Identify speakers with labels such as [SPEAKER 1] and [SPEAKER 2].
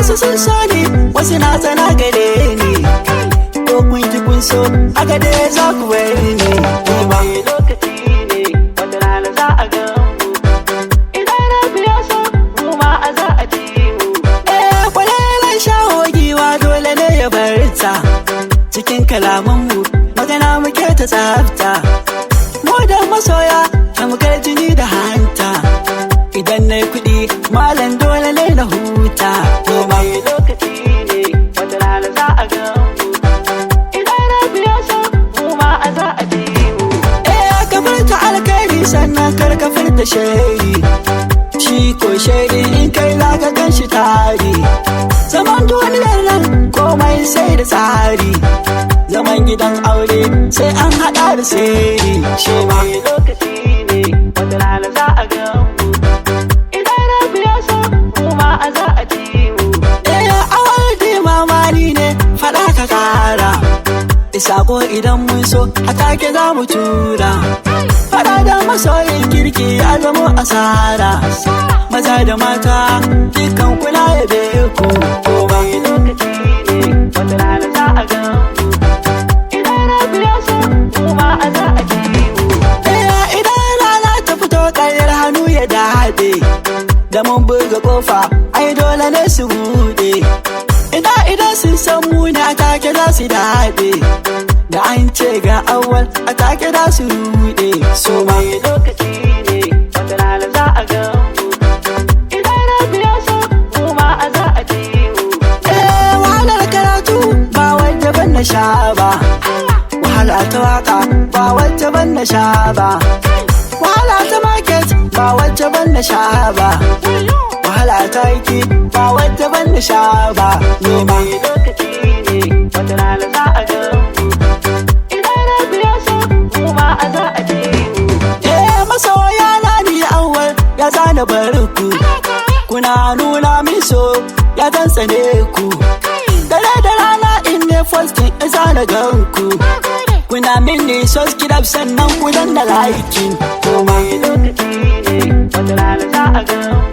[SPEAKER 1] wasu sun so ni, wasu na tsana gare ni. Ko kun ki kun so, haka dai za ku bari ni.
[SPEAKER 2] Lokaci ne, wata rana za a gan mu. Idan rabu ya so, mu ma a za a ci mu.
[SPEAKER 1] Kwalelan shahogiwa dole ne ya barta. Cikin kalamanmu, magana muke ta tsafta. Mu da masoya, tamkar jini da hanta. Idan na yi kuɗi, malam dole ne na huta.
[SPEAKER 2] Lokaci ne, wata rana za a gan mu. Idan rabu ya so, mu ma a za a ci mu.
[SPEAKER 1] Ka furta alkhairi sannan kar ka furta shari. Shi ko shari in kai za ka gan shi tari. Zaman duniyar nan komai sai da tsari. Zaman gidan aure sai an haɗa da sirri. Shi ma
[SPEAKER 2] lokaci ne, wata rana za a gan mu. Idan rabu ya so, mu ma a za a ci mu.
[SPEAKER 1] awar mamani ne faɗa ka ƙara. Sako idan mun so a take za mu tura. Faɗa da masoyin kirki ya zama asara. Maza da mata dukkan kula ya beku.
[SPEAKER 2] Lokaci ne, wata rana za a gan mu. Idan rabu ya so, mu ma a za a ci mu.
[SPEAKER 1] Idan rana ta fito ƙaryar hannu ya daɗe. Da mun buga ƙofa ai dole ne su buɗe. Idan sun san mu ne a take za su daɗe. Da an ce ga awal a take za su ruɗe. So ma
[SPEAKER 2] lokaci ne, wata rana za a gan mu. Idan rabu ya so, mu ma a za a ci mu.
[SPEAKER 1] wahalar karatu ba wacce ban na sha ba. Wahala ta waka ba wacce ban na sha ba. Wahala ta market ba wacce ban na sha ba. Wahala ta aiki ba wacce ban na sha ba. Noma
[SPEAKER 2] lokaci ne, wata rana za a gan mu. Idan rabu ya so, mu ma a za a ci mu.
[SPEAKER 1] masoya na ni awal ya zana barku. Kuna nuna min so ya zan tsane ku. Dare da rana in ne posting ya zana ganku. Kuna min ne subscribe sannan ku danna like.
[SPEAKER 2] Lokaci ne, wata rana za a gan mu.